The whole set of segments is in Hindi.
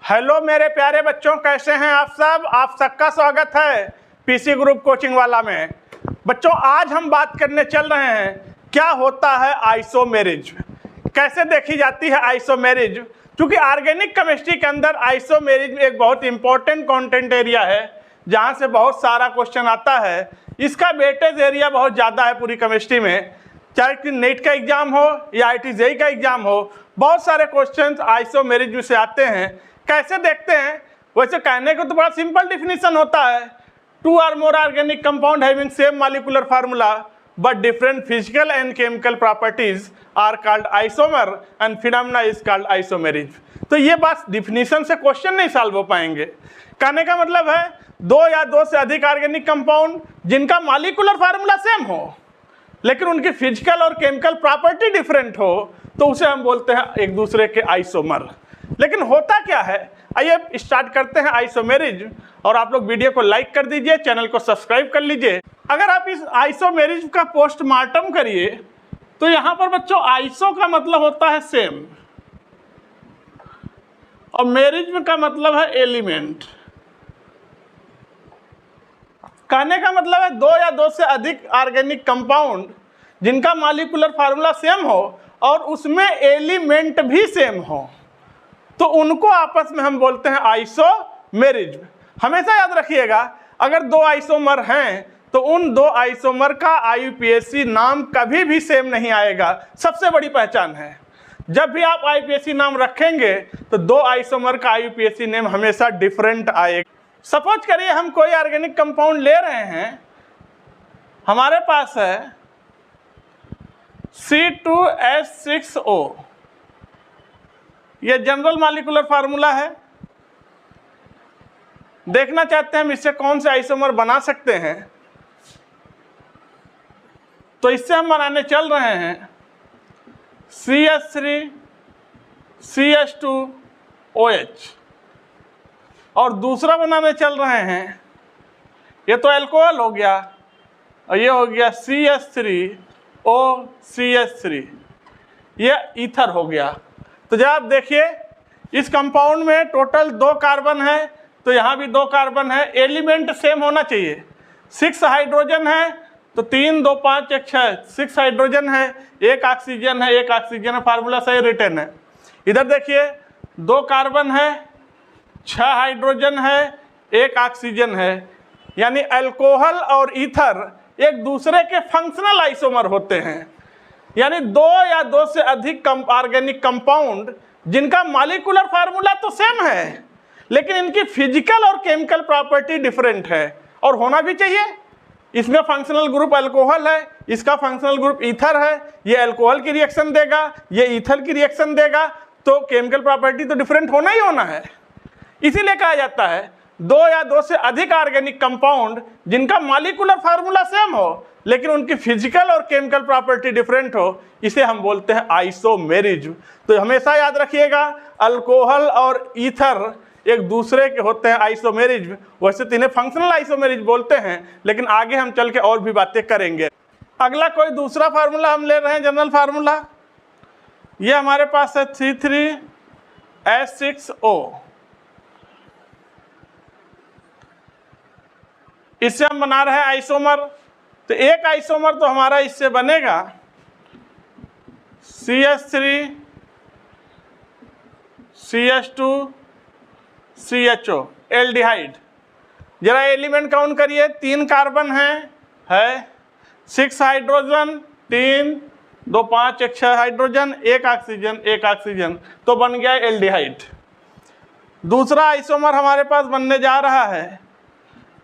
हेलो मेरे प्यारे बच्चों, कैसे हैं आप सब। आप सबका स्वागत है पीसी ग्रुप कोचिंग वाला में। बच्चों, आज हम बात करने चल रहे हैं क्या होता है आइसोमेरिज, कैसे देखी जाती है आइसोमेरिज। क्योंकि ऑर्गेनिक केमिस्ट्री के अंदर आइसोमेरिज एक बहुत इंपॉर्टेंट कंटेंट एरिया है जहां से बहुत सारा क्वेश्चन आता है। इसका वेटेज एरिया बहुत ज़्यादा है पूरी केमिस्ट्री में, चाहे कि नेट का एग्जाम हो या IIT-JEE का एग्जाम हो, बहुत सारे क्वेश्चंस आइसोमेरिज में से आते हैं। कैसे देखते हैं, वैसे कहने को तो बड़ा सिंपल डिफिनीशन होता है, 2 or more organic compound having same molecular formula but different physical and chemical properties are called isomer and phenomena is called isomerism। तो ये बात डिफिनीशन से क्वेश्चन नहीं सॉल्व हो पाएंगे। कहने का मतलब है 2 या 2 से अधिक ऑर्गेनिक कंपाउंड जिनका मॉलिक्यूलर फार्मूला सेम हो लेकिन उनकी फिजिकल और केमिकल प्रॉपर्टी डिफरेंट हो तो उसे हम बोलते हैं एक दूसरे के आइसोमर। लेकिन होता क्या है, आइए स्टार्ट करते हैं आइसोमेरिज। और आप लोग वीडियो को लाइक कर दीजिए, चैनल को सब्सक्राइब कर लीजिए। अगर आप इस आइसोमेरिज का पोस्टमार्टम करिए तो यहाँ पर बच्चों आइसो का मतलब होता है सेम और मेरिज का मतलब है एलिमेंट। कहने का मतलब है 2 या 2 से अधिक ऑर्गेनिक कंपाउंड जिनका मॉलिक्यूलर फार्मूला सेम हो और उसमें एलिमेंट भी सेम हो तो उनको आपस में हम बोलते हैं आइसोमेरिज। हमेशा याद रखिएगा, अगर 2 आइसोमर हैं तो उन 2 आइसोमर का IUPAC नाम कभी भी सेम नहीं आएगा। सबसे बड़ी पहचान है, जब भी आप IUPAC नाम रखेंगे तो 2 आइसोमर का IUPAC नेम हमेशा डिफरेंट आएगा। सपोज करिए हम कोई ऑर्गेनिक कंपाउंड ले रहे हैं, हमारे पास है C2H6O, ये जनरल मॉलिक्यूलर फार्मूला है। देखना चाहते हैं हम इससे कौन से आइसोमर बना सकते हैं, तो इससे हम बनाने चल रहे हैं CH3 CH2OH और दूसरा बनाने चल रहे हैं, ये तो अल्कोहल हो गया और ये हो गया CH3OCH3, ये ईथर हो गया। तो जब आप देखिए इस कंपाउंड में टोटल 2 कार्बन है तो यहाँ भी 2 कार्बन है, एलिमेंट सेम होना चाहिए। 6 हाइड्रोजन है तो 3 2 5 1 6, 6 हाइड्रोजन है, 1 ऑक्सीजन है, 1 ऑक्सीजन है, फार्मूला सही रिटर्न है। इधर देखिए 2 कार्बन है, 6 हाइड्रोजन है, 1 ऑक्सीजन है, यानी अल्कोहल और ईथर एक दूसरे के फंक्शनल आइसोमर होते हैं। यानी 2 या 2 से अधिक ऑर्गेनिक कंपाउंड जिनका मॉलिक्यूलर फार्मूला तो सेम है लेकिन इनकी फिजिकल और केमिकल प्रॉपर्टी डिफरेंट है और होना भी चाहिए। इसमें फंक्शनल ग्रुप अल्कोहल है, इसका फंक्शनल ग्रुप ईथर है, ये अल्कोहल की रिएक्शन देगा, ये ईथर की रिएक्शन देगा, तो केमिकल प्रॉपर्टी तो डिफरेंट होना ही होना है। इसीलिए कहा जाता है 2 या 2 से अधिक ऑर्गेनिक कंपाउंड जिनका मॉलिक्यूलर फार्मूला सेम हो लेकिन उनकी फिजिकल और केमिकल प्रॉपर्टी डिफरेंट हो, इसे हम बोलते हैं आइसोमेरिज। तो हमेशा याद रखिएगा, अल्कोहल और ईथर एक दूसरे के होते हैं आइसोमेरिज। वैसे तो इन्हें फंक्शनल आइसोमेरिज बोलते हैं लेकिन आगे हम चल के और भी बातें करेंगे। अगला कोई दूसरा फार्मूला हम ले रहे हैं, जनरल फार्मूला। ये हमारे पास है C3H6O, इससे हम बना रहे हैं आइसोमर। तो एक आइसोमर तो हमारा इससे बनेगा CH3 CH2 CHO, एल्डिहाइड। जरा एलिमेंट काउंट करिए, 3 कार्बन है 6 हाइड्रोजन, 3 2 5 1 6 हाइड्रोजन, 1 ऑक्सीजन 1 ऑक्सीजन, तो बन गया एल्डिहाइड। दूसरा आइसोमर हमारे पास बनने जा रहा है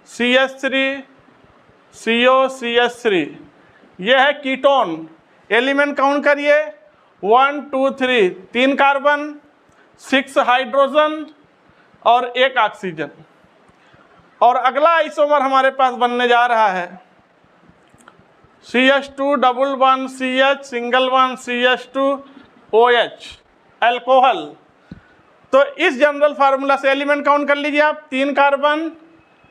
CH3 CO CH3, यह है कीटोन। एलिमेंट काउंट करिए, 1 2 3, 3 कार्बन, 6 हाइड्रोजन और 1 ऑक्सीजन। और अगला आइसोमर हमारे पास बनने जा रहा है CH211CH सिंगल 1 CH2OH, अल्कोहल। तो इस जनरल फार्मूला से एलिमेंट काउंट कर लीजिए आप, 3 कार्बन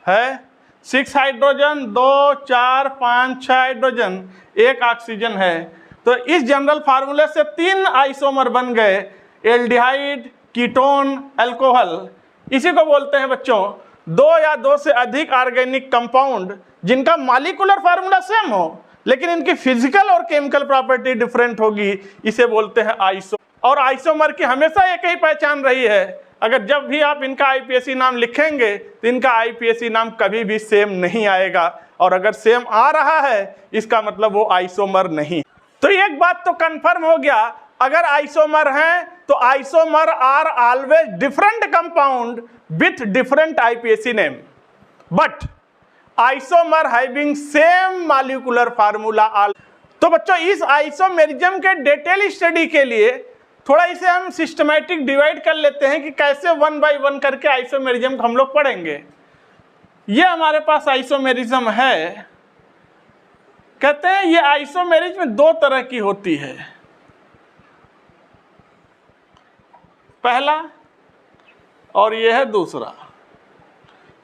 है, 6 हाइड्रोजन, 2 4 5 6 हाइड्रोजन, 1 ऑक्सीजन है। तो इस जनरल फार्मूले से 3 आइसोमर बन गए, एल्डिहाइड, कीटोन, अल्कोहल। इसी को बोलते हैं बच्चों दो या दो से अधिक ऑर्गेनिक कंपाउंड जिनका मॉलिक्यूलर फार्मूला सेम हो लेकिन इनकी फिजिकल और केमिकल प्रॉपर्टी डिफरेंट होगी, इसे बोलते हैं आइसो। और आइसोमर की हमेशा एक ही पहचान रही है, अगर जब भी आप इनका आईपीएसी नाम लिखेंगे तो इनका आईपीएसी नाम कभी भी सेम नहीं आएगा, और अगर सेम आ रहा है इसका मतलब वो आइसोमर नहीं। तो एक बात तो कंफर्म हो गया, अगर आइसोमर हैं तो isomer are always different compound with different IUPAC name, but isomer having same molecular formula. तो बच्चों इस आइसोमेरिज्म के डिटेल स्टडी के लिए थोड़ा इसे हम सिस्टमैटिक डिवाइड कर लेते हैं कि कैसे 1 बाय 1 करके आइसोमेरिज्म को हम लोग पढ़ेंगे। ये हमारे पास आइसोमेरिज्म है, कहते हैं ये आइसोमेरिज्म दो तरह की होती है, पहला और ये है दूसरा।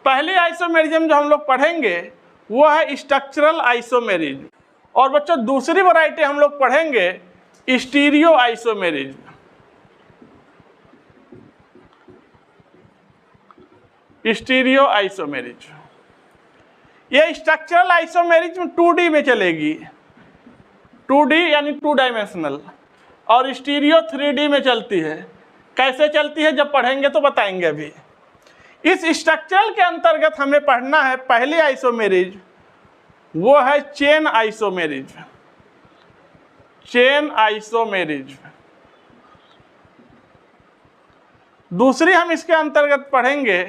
पहली आइसोमेरिज्म जो हम लोग पढ़ेंगे वो है स्ट्रक्चरल आइसोमेरिज्म, और बच्चों दूसरी वैरायटी हम लोग पढ़ेंगे स्टीरियो आइसोमेरिज्म। स्टीरियो आइसोमेरिज्म, ये स्ट्रक्चरल आइसोमेरिज्म 2D में चलेगी, 2D यानी 2 डायमेंशनल, और स्टीरियो 3D में चलती है। कैसे चलती है जब पढ़ेंगे तो बताएंगे। अभी इस स्ट्रक्चरल के अंतर्गत हमें पढ़ना है पहली आइसोमेरिज्म, वो है चेन आइसोमेरिज्म। Chain isomerism. दूसरी हम इसके अंतर्गत पढ़ेंगे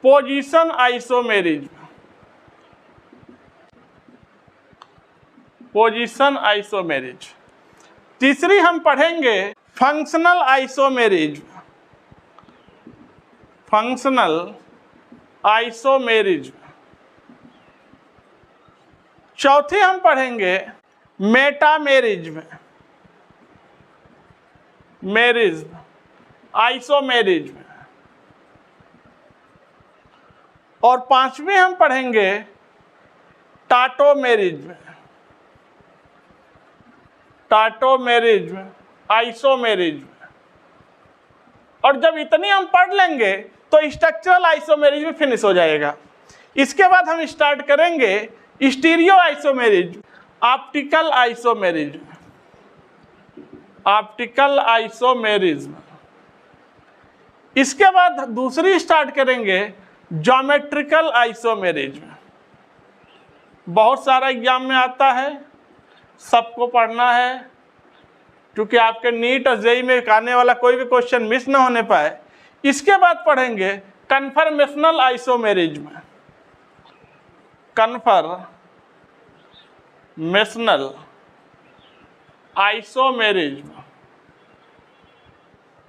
पोजीशन आइसोमेरिज्म। Position isomerism. तीसरी हम पढ़ेंगे फंक्शनल आइसोमेरिज्म। Functional isomerism. चौथी हम पढ़ेंगे मेटामेरिज्म। Merism, isomerism. और पांचवी हम पढ़ेंगे टाटोमेरिज्म। Tautomerism, isomerism. और जब इतनी हम पढ़ लेंगे तो स्ट्रक्चरल आइसोमेरिज्म फिनिश हो जाएगा। इसके बाद हम स्टार्ट करेंगे stereo isomerism, optical isomerism. Optical isomerism. इसके बाद दूसरी स्टार्ट करेंगे ज्योमेट्रिकल आइसोमेरिज्म। बहुत सारा एग्जाम में आता है, सबको पढ़ना है, क्योंकि आपके नीट और जेईई में आने वाला कोई भी क्वेश्चन मिस ना होने पाए। इसके बाद पढ़ेंगे कन्फर्मेशनल आइसोमेरिज्म। Conformational isomerism.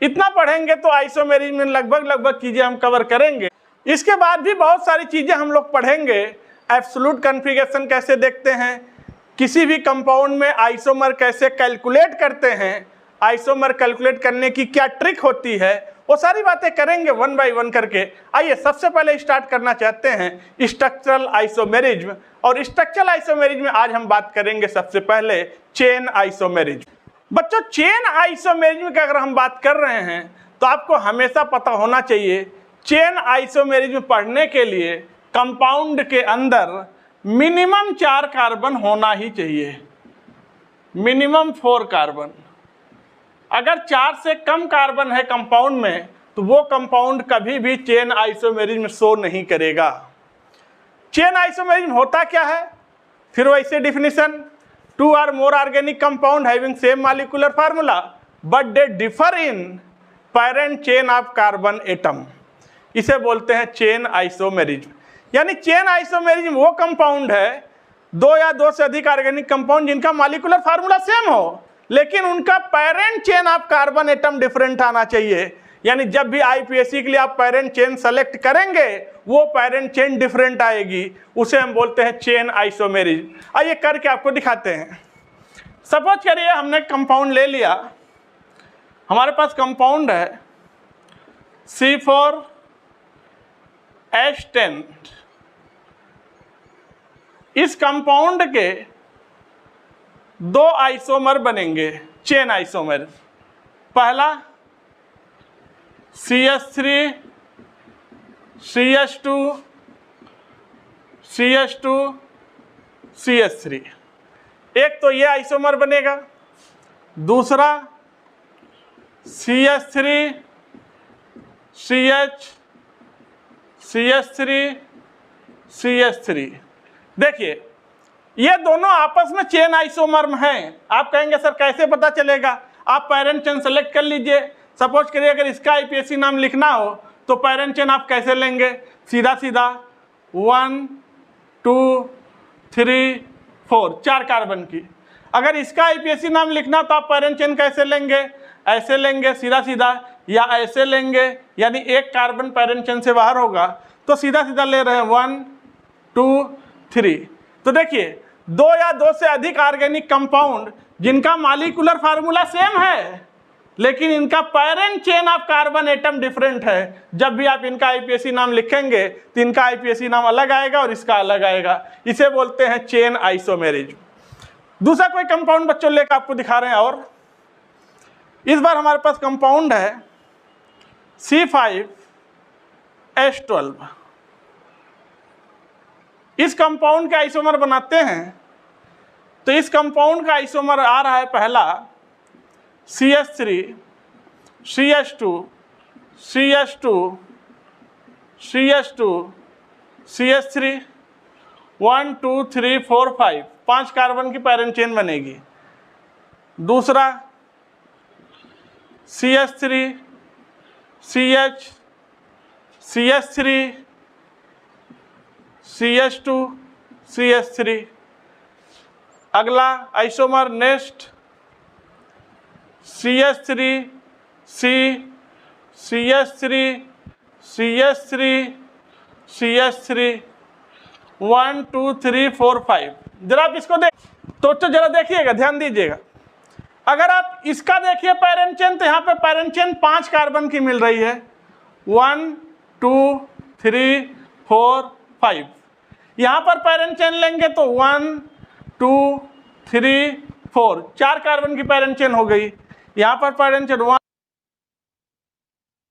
इतना पढ़ेंगे तो आइसोमेरिज्म में लगभग चीजें हम कवर करेंगे। इसके बाद भी बहुत सारी चीजें हम लोग पढ़ेंगे। एब्सोल्यूट कॉन्फ़िगरेशन कैसे देखते हैं, किसी भी कंपाउंड में आइसोमर कैसे कैलकुलेट करते हैं, आइसोमर कैलकुलेट करने की क्या ट्रिक होती है, वो सारी बातें करेंगे 1 बाय 1 करके। आइए सबसे पहले स्टार्ट करना चाहते हैं स्ट्रक्चरल आइसोमेरिज्म। और स्ट्रक्चरल आइसोमेरिज्म में आज हम बात करेंगे सबसे पहले चेन आइसोमेरिज्म। बच्चों चेन आइसोमेरिज्म की अगर हम बात कर रहे हैं तो आपको हमेशा पता होना चाहिए चेन आइसोमेरिज्म पढ़ने के लिए कंपाउंड के अंदर मिनिमम 4 कार्बन होना ही चाहिए, मिनिमम 4 कार्बन। अगर 4 से कम कार्बन है कंपाउंड में तो वो कंपाउंड कभी भी चेन आइसोमेरिज्म शो नहीं करेगा। चेन आइसोमेरिज्म होता क्या है, फिर वैसे definition, 2 or more organic compound having same molecular formula but they differ in parent chain of carbon atom, इसे बोलते हैं चेन आइसोमेरिज्म। यानी चेन आइसोमेरिज्म वो कंपाउंड है, 2 या 2 से अधिक ऑर्गेनिक कंपाउंड जिनका मॉलिक्यूलर फार्मूला सेम हो लेकिन उनका parent chain of carbon atom different आना चाहिए। यानी जब भी आईपीएससी के लिए आप पेरेंट चेन सेलेक्ट करेंगे वो पेरेंट चेन डिफरेंट आएगी, उसे हम बोलते हैं चेन आइसोमेरिज्म। आइए करके आपको दिखाते हैं। सपोज करिए हमने कंपाउंड ले लिया, हमारे पास कंपाउंड है C4H10। इस कंपाउंड के 2 आइसोमर बनेंगे, चेन आइसोमर। पहला CH3 CH2 CH2 CH3। एक तो ये आइसोमर बनेगा, दूसरा CH3 CH CH3 CH3। देखिए ये दोनों आपस में चेन आइसोमर हैं। आप कहेंगे सर कैसे पता चलेगा? आप पैरेंट चेन सेलेक्ट कर लीजिए। सपोज करिए अगर इसका IPSC नाम लिखना हो तो पैरेंट चेन आप कैसे लेंगे? सीधा सीधा 1 2 3 4 4 कार्बन की। अगर इसका IPSC नाम लिखना तो आप पैरेंट चेन कैसे लेंगे? ऐसे लेंगे सीधा सीधा, या ऐसे लेंगे, यानी एक कार्बन पैरेंट चेन से बाहर होगा तो सीधा सीधा ले रहे हैं 1 2 3। तो देखिए दो या दो से अधिक ऑर्गेनिक कंपाउंड जिनका मॉलिक्यूलर फार्मूला सेम है लेकिन इनका parent chain of carbon atom different है। जब भी आप इनका IPSC नाम लिखेंगे तो इनका IPSC नाम अलग आएगा और इसका अलग आएगा। इसे बोलते हैं चेन आइसोमेरिज्म। दूसरा कोई कंपाउंड बच्चों लेकर आपको दिखा रहे हैं, और इस बार हमारे पास कंपाउंड है C5H12। इस कंपाउंड के आइसोमर बनाते हैं तो इस कंपाउंड का आइसोमर आ रहा है पहला CH3 CH2 CH2 CH2 CH3 1 2 3 4 5 5 carbon की पैरेंट चेन बनेगी। दूसरा CH3 CH CH3 CH2 CH3। अगला isomer next CH3 C CH3 CH3 CH3 1 2 3 4 5। जरा आप इसको देख तो जरा देखिएगा, ध्यान दीजिएगा। अगर आप इसका देखिए पैरेंट चेन तो यहाँ पे पैरेंट चेन 5 कार्बन की मिल रही है 1 2 3 4 5। यहाँ पर पैरेंट चेन लेंगे तो 1 2 3 4 4 कार्बन की पैरेंट चेन हो गई। यहाँ पर पैरेंट चेन 1